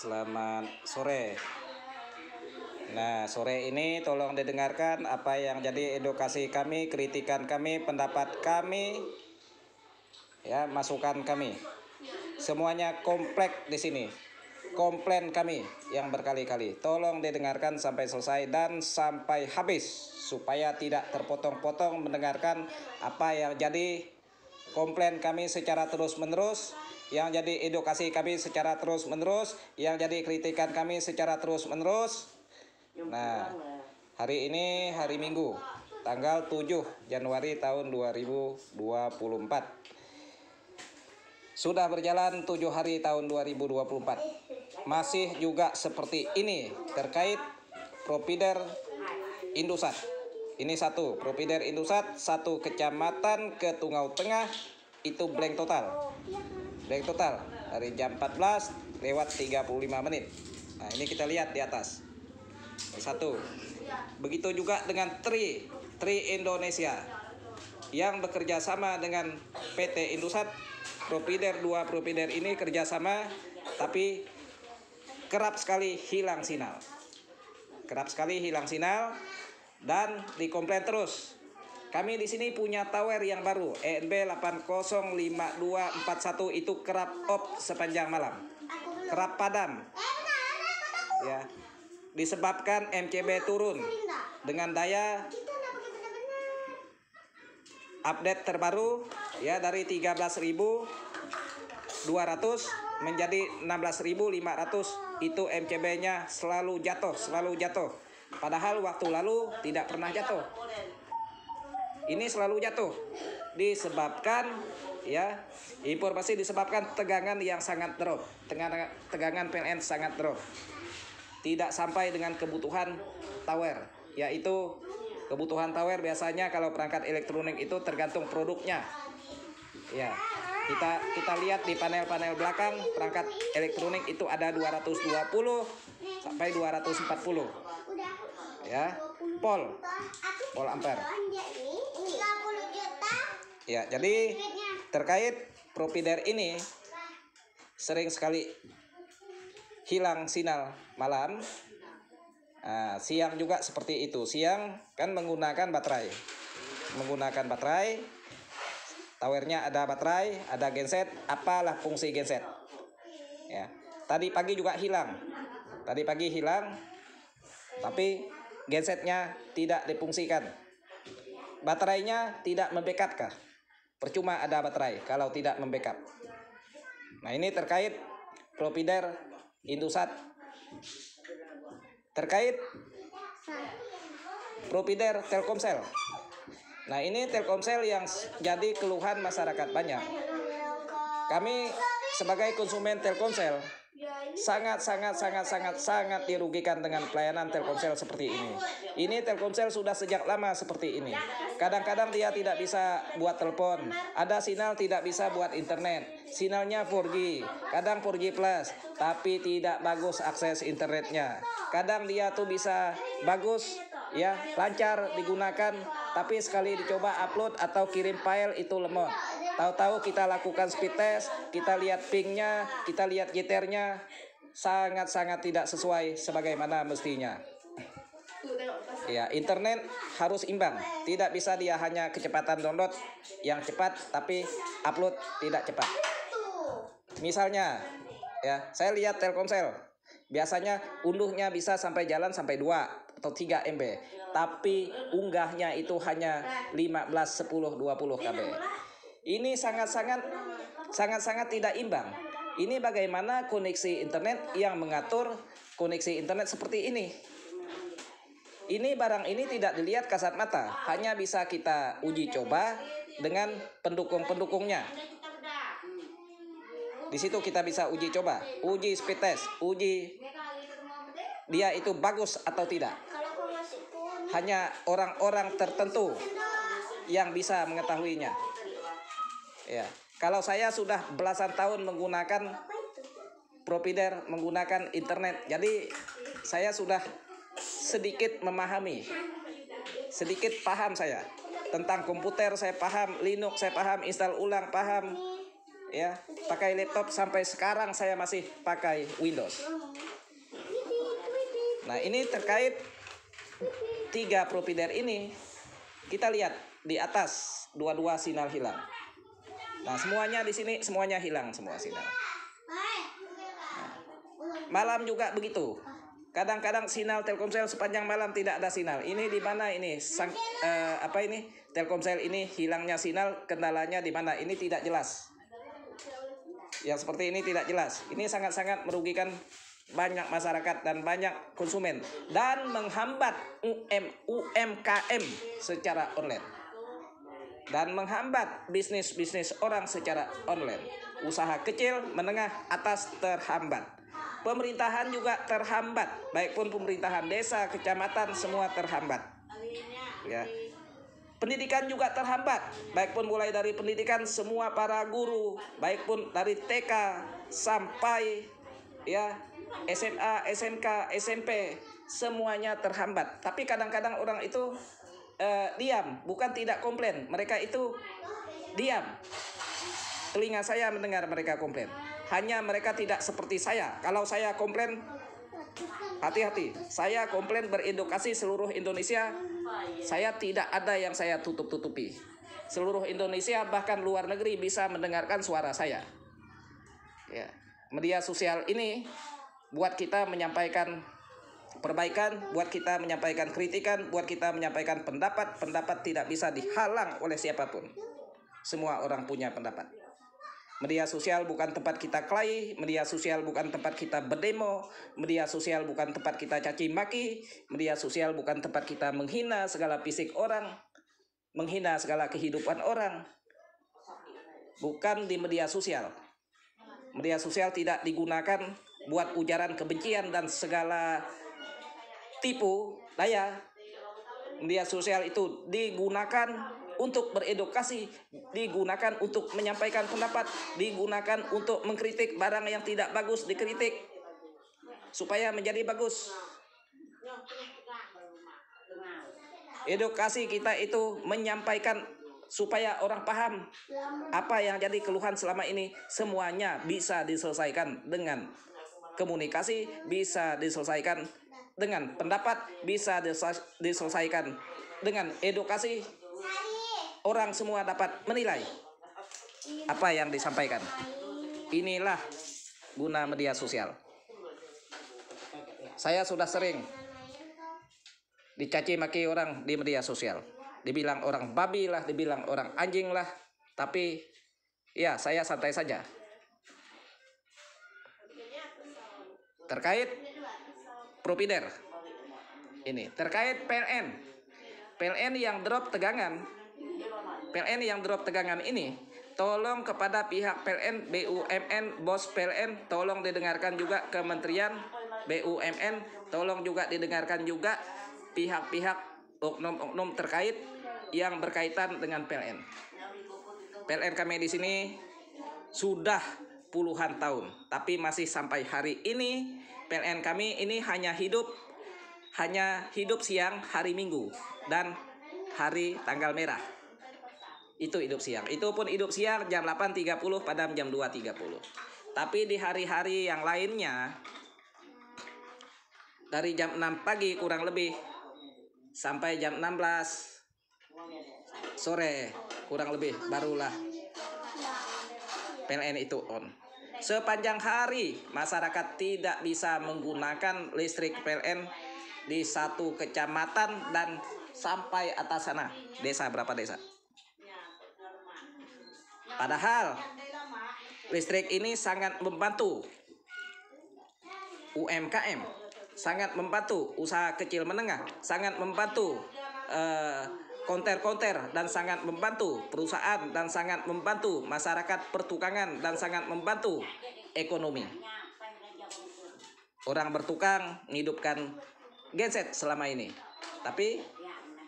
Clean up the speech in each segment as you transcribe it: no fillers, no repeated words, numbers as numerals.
Selamat sore. Nah, sore ini tolong didengarkan apa yang jadi edukasi kami, kritikan kami, pendapat kami, ya, masukan kami. Semuanya kompleks di sini. Komplain kami yang berkali-kali. Tolong didengarkan sampai selesai dan sampai habis supaya tidak terpotong-potong mendengarkan apa yang jadi komplain kami secara terus-menerus, yang jadi edukasi kami secara terus-menerus, yang jadi kritikan kami secara terus-menerus. Nah, hari ini hari Minggu, tanggal 7 Januari tahun 2024. Sudah berjalan 7 hari tahun 2024. Masih juga seperti ini terkait provider Indosat. Ini satu provider Indosat, satu kecamatan ke Tungau Tengah, itu blank total. Blank total dari jam 14 lewat 35 menit. Nah, ini kita lihat di atas. Satu. Begitu juga dengan Tri Indonesia yang bekerja sama dengan PT Indosat. Dua provider ini kerjasama, tapi kerap sekali hilang sinyal. Dan dikomplain terus. Kami di sini punya tower yang baru, ENB 805241, itu kerap off sepanjang malam, kerap padam, ya, disebabkan MCB turun dengan daya update terbaru, ya, dari 13.200 menjadi 16.500. Itu MCB-nya selalu jatuh. Padahal waktu lalu tidak pernah jatuh. Ini selalu jatuh disebabkan, ya, informasi disebabkan tegangan yang sangat drop. Tegangan PLN sangat drop. Tidak sampai dengan kebutuhan tower, yaitu kebutuhan tower biasanya kalau perangkat elektronik itu tergantung produknya. Ya, kita lihat di panel-panel belakang perangkat elektronik itu ada 220 sampai 240. Ya, volt ampere. Ya, jadi terkait provider ini sering sekali hilang sinyal malam. Nah, siang juga seperti itu. Siang kan menggunakan baterai. Towernya ada baterai, ada genset. Apalah fungsi genset? Ya, tadi pagi juga hilang. Tapi gensetnya tidak difungsikan. Baterainya tidak membackup kah? Percuma ada baterai kalau tidak membackup. Nah, ini terkait provider Indosat. Terkait provider Telkomsel. Nah, ini Telkomsel yang jadi keluhan masyarakat banyak. Kami sebagai konsumen Telkomsel sangat dirugikan dengan pelayanan Telkomsel seperti ini. Ini Telkomsel sudah sejak lama seperti ini. Kadang-kadang dia tidak bisa buat telepon, ada sinyal tidak bisa buat internet. Sinyalnya 4G, kadang 4G plus, tapi tidak bagus akses internetnya. Kadang dia tuh bisa bagus, ya, lancar digunakan, tapi sekali dicoba upload atau kirim file itu lemot. Tahu-tahu kita lakukan speed test, kita lihat pingnya, kita lihat jitter-nya, sangat tidak sesuai sebagaimana mestinya. Ya, internet harus imbang. Tidak bisa dia hanya kecepatan download yang cepat tapi upload tidak cepat. Misalnya, ya, saya lihat Telkomsel biasanya unduhnya bisa sampai jalan sampai 2 atau 3 MB, tapi unggahnya itu hanya 15, 10, 20 KB. Ini sangat tidak imbang. Ini bagaimana koneksi internet yang mengatur koneksi internet seperti ini. Ini barang ini tidak dilihat kasat mata, hanya bisa kita uji coba dengan pendukung-pendukungnya. Di situ kita bisa uji coba, uji speed test, uji dia itu bagus atau tidak. Hanya orang-orang tertentu yang bisa mengetahuinya. Ya, kalau saya sudah belasan tahun menggunakan provider, menggunakan internet, jadi saya sudah sedikit memahami, sedikit paham saya tentang komputer, saya paham Linux, saya paham install ulang, paham, ya, pakai laptop sampai sekarang saya masih pakai Windows. Nah, ini terkait 3 provider ini, kita lihat di atas dua-dua sinyal hilang. Nah, semuanya di sini semuanya hilang semua sinyal. Malam juga begitu. Kadang-kadang sinyal Telkomsel sepanjang malam tidak ada sinyal. Ini di mana ini? Telkomsel ini hilangnya sinyal, kendalanya di mana? Ini tidak jelas. Yang seperti ini tidak jelas. Ini sangat-sangat merugikan banyak masyarakat dan banyak konsumen dan menghambat UMKM secara online. Dan menghambat bisnis-bisnis orang secara online. Usaha kecil, menengah, atas terhambat. Pemerintahan juga terhambat, baik pun pemerintahan desa, kecamatan, semua terhambat. Ya. Pendidikan juga terhambat, baik pun mulai dari pendidikan semua para guru, baik pun dari TK sampai ya SMA, SMK, SMP, semuanya terhambat. Tapi kadang-kadang orang itu diam, bukan tidak komplain. Mereka itu diam. Telinga saya mendengar mereka komplain. Hanya mereka tidak seperti saya. Kalau saya komplain, hati-hati. Saya komplain beredukasi seluruh Indonesia. Saya tidak ada yang saya tutup-tutupi. Seluruh Indonesia bahkan luar negeri bisa mendengarkan suara saya. Ya. Media sosial ini buat kita menyampaikan perbaikan, buat kita menyampaikan kritikan, buat kita menyampaikan pendapat. Pendapat tidak bisa dihalang oleh siapapun. Semua orang punya pendapat. Media sosial bukan tempat kita kelahi, media sosial bukan tempat kita berdemo, media sosial bukan tempat kita caci maki, media sosial bukan tempat kita menghina segala fisik orang, menghina segala kehidupan orang. Bukan di media sosial. Media sosial tidak digunakan buat ujaran kebencian dan segala tipu daya. Media sosial itu digunakan untuk beredukasi, digunakan untuk menyampaikan pendapat, digunakan untuk mengkritik barang yang tidak bagus, dikritik supaya menjadi bagus. Edukasi kita itu menyampaikan supaya orang paham apa yang jadi keluhan selama ini. Semuanya bisa diselesaikan dengan komunikasi, bisa diselesaikan dengan pendapat, bisa diselesaikan dengan edukasi. Orang semua dapat menilai apa yang disampaikan. Inilah guna media sosial. Saya sudah sering dicaci maki orang di media sosial. Dibilang orang babi lah, dibilang orang anjing lah. Tapi ya saya santai saja. Terkait provider ini, terkait PLN. PLN yang drop tegangan. PLN yang drop tegangan ini, tolong kepada pihak PLN, BUMN, bos PLN, tolong didengarkan juga Kementerian BUMN, tolong juga didengarkan juga pihak-pihak oknum-oknum terkait yang berkaitan dengan PLN. PLN kami di sini sudah puluhan tahun, tapi masih sampai hari ini PLN kami ini hanya hidup siang hari Minggu dan hari tanggal merah. Itu hidup siang. Itu pun hidup siang jam 8.30 padam jam 2.30. Tapi di hari-hari yang lainnya dari jam 6 pagi kurang lebih sampai jam 16 sore kurang lebih barulah PLN itu on. Sepanjang hari masyarakat tidak bisa menggunakan listrik PLN di satu kecamatan dan sampai atas sana. Desa berapa desa? Padahal listrik ini sangat membantu UMKM, sangat membantu usaha kecil menengah, sangat membantu konter-konter dan sangat membantu perusahaan dan sangat membantu masyarakat pertukangan dan sangat membantu ekonomi. Orang bertukang menghidupkan genset selama ini. Tapi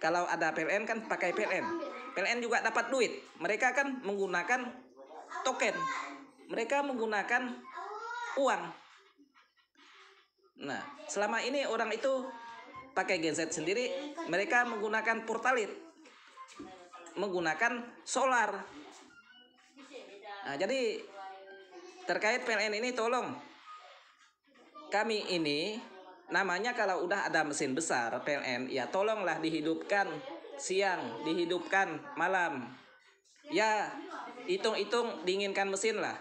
kalau ada PLN kan pakai PLN. PLN juga dapat duit. Mereka kan menggunakan token. Mereka menggunakan uang. Nah, selama ini orang itu pakai genset sendiri. Mereka menggunakan portalit. Menggunakan solar. Nah, jadi terkait PLN ini tolong kami ini namanya kalau udah ada mesin besar PLN ya tolonglah dihidupkan siang, dihidupkan malam. Ya, hitung-hitung dinginkan mesin lah.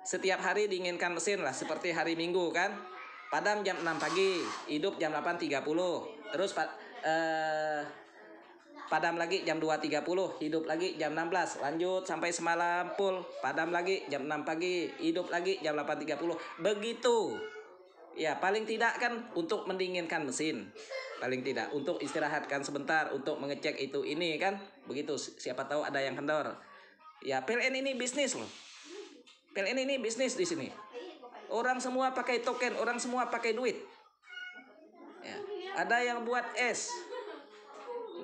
Setiap hari dinginkan mesin lah seperti hari Minggu kan. Padam jam 6 pagi, hidup jam 8.30. Terus padam lagi jam 2.30, hidup lagi jam 16. Lanjut sampai semalam full, padam lagi jam 6 pagi, hidup lagi jam 8.30. Begitu. Ya, paling tidak kan untuk mendinginkan mesin. Paling tidak untuk istirahatkan sebentar, untuk mengecek itu ini kan. Begitu, siapa tahu ada yang kendor. Ya, PLN ini bisnis loh. PLN ini bisnis di sini. Orang semua pakai token, orang semua pakai duit. Ya, ada yang buat es.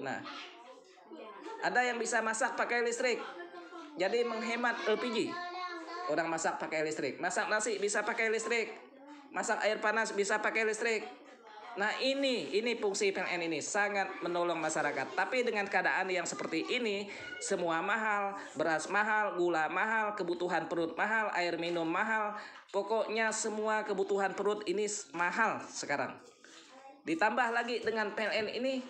Nah, ada yang bisa masak pakai listrik. Jadi menghemat LPG. Orang masak pakai listrik. Masak nasi bisa pakai listrik. Masak air panas bisa pakai listrik. Nah ini fungsi PLN ini sangat menolong masyarakat. Tapi dengan keadaan yang seperti ini, semua mahal, beras mahal, gula mahal, kebutuhan perut mahal, air minum mahal. Pokoknya semua kebutuhan perut ini mahal sekarang. Ditambah lagi dengan PLN ini,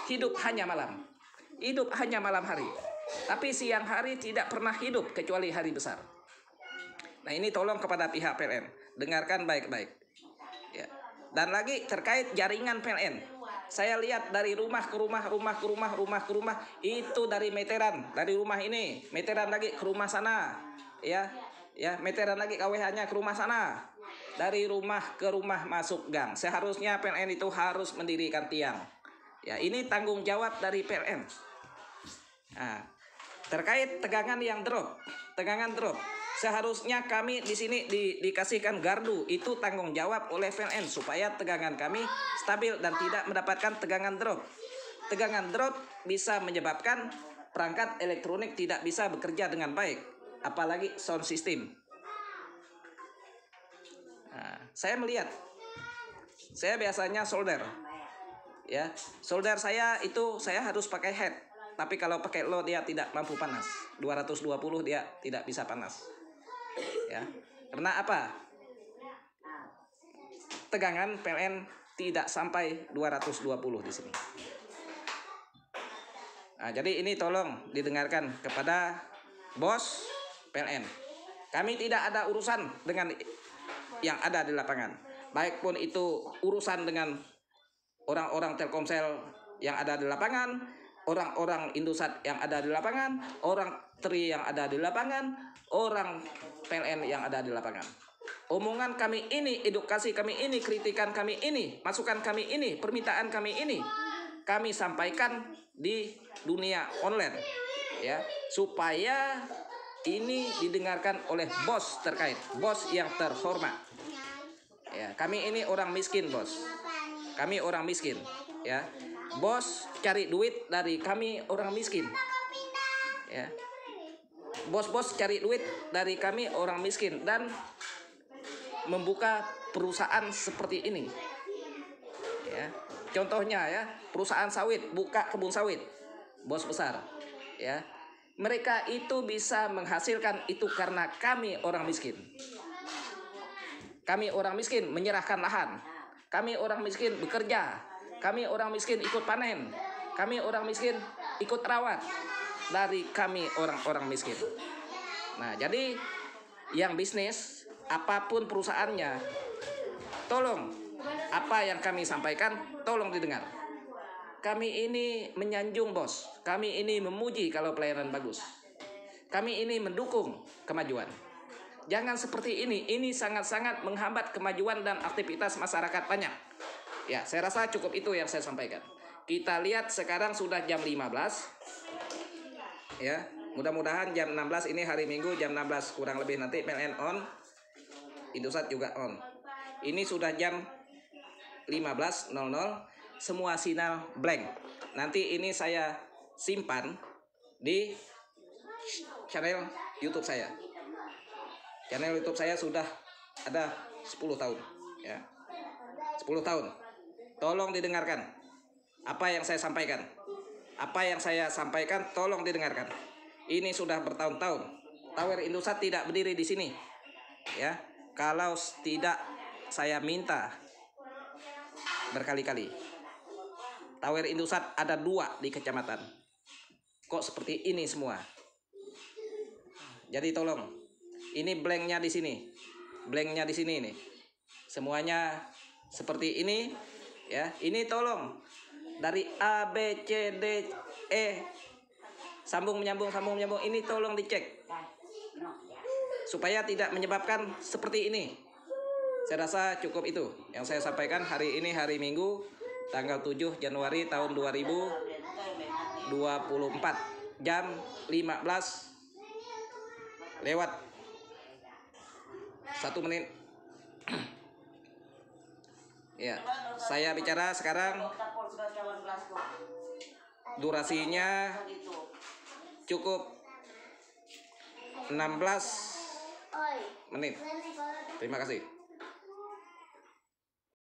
hidup hanya malam. Hidup hanya malam hari. Tapi siang hari tidak pernah hidup kecuali hari besar. Nah ini tolong kepada pihak PLN, dengarkan baik-baik. Ya. Dan lagi terkait jaringan PLN, saya lihat dari rumah ke rumah, rumah ke rumah, itu dari meteran, dari rumah ini, meteran lagi ke rumah sana, ya, meteran lagi KWH-nya ke rumah sana, dari rumah ke rumah masuk gang. Seharusnya PLN itu harus mendirikan tiang. Ya, ini tanggung jawab dari PLN. Nah, terkait tegangan yang drop, seharusnya kami di sini dikasihkan gardu, itu tanggung jawab oleh PLN supaya tegangan kami stabil dan tidak mendapatkan tegangan drop. Tegangan drop bisa menyebabkan perangkat elektronik tidak bisa bekerja dengan baik, apalagi sound system. Nah, saya melihat, saya biasanya solder, ya, solder saya itu saya harus pakai head. Tapi kalau pakai low dia tidak mampu panas. 220 dia tidak bisa panas. Ya. Karena apa? Tegangan PLN tidak sampai 220 di sini. Nah, jadi ini tolong didengarkan kepada bos PLN. Kami tidak ada urusan dengan yang ada di lapangan. Baik pun itu urusan dengan orang-orang Telkomsel yang ada di lapangan, orang-orang Indosat yang ada di lapangan, orang Tri yang ada di lapangan, orang PLN yang ada di lapangan. Omongan kami ini, edukasi kami ini, kritikan kami ini, masukan kami ini, permintaan kami ini, kami sampaikan di dunia online, ya, supaya ini didengarkan oleh bos terkait, bos yang terhormat. Ya, kami ini orang miskin, bos. Kami orang miskin, ya. Bos cari duit dari kami orang miskin. Ya. Bos-bos cari duit dari kami orang miskin dan membuka perusahaan seperti ini. Ya. Contohnya ya, perusahaan sawit, buka kebun sawit. Bos besar, ya. Mereka itu bisa menghasilkan itu karena kami orang miskin. Kami orang miskin menyerahkan lahan. Kami orang miskin bekerja. Kami orang miskin ikut panen. Kami orang miskin ikut rawat. Dari kami orang-orang miskin. Nah, jadi yang bisnis, apapun perusahaannya, tolong apa yang kami sampaikan, tolong didengar. Kami ini menyanjung bos. Kami ini memuji kalau pelayanan bagus. Kami ini mendukung kemajuan. Jangan seperti ini sangat-sangat menghambat kemajuan dan aktivitas masyarakat banyak. Ya, saya rasa cukup itu yang saya sampaikan. Kita lihat sekarang sudah jam 15. Ya, mudah-mudahan jam 16 ini hari Minggu jam 16 kurang lebih nanti PLN on. Indosat juga on. Ini sudah jam 15.00, semua sinyal blank. Nanti ini saya simpan di channel YouTube saya. Channel YouTube saya sudah ada 10 tahun, ya. 10 tahun. Tolong didengarkan apa yang saya sampaikan. Apa yang saya sampaikan tolong didengarkan. Ini sudah bertahun-tahun. Tower Indosat tidak berdiri di sini ya. Kalau tidak saya minta berkali-kali. Tower Indosat ada 2 di kecamatan. Kok seperti ini semua? Jadi tolong, ini blanknya di sini, blanknya di sini nih. Semuanya seperti ini, ya. Ini tolong dari A, B, C, D, E, sambung menyambung. Ini tolong dicek supaya tidak menyebabkan seperti ini. Saya rasa cukup itu yang saya sampaikan hari ini, hari Minggu, tanggal 7 Januari tahun 2024, jam 15 lewat 1 menit. Ya, saya bicara sekarang durasinya cukup 16 menit. Terima kasih.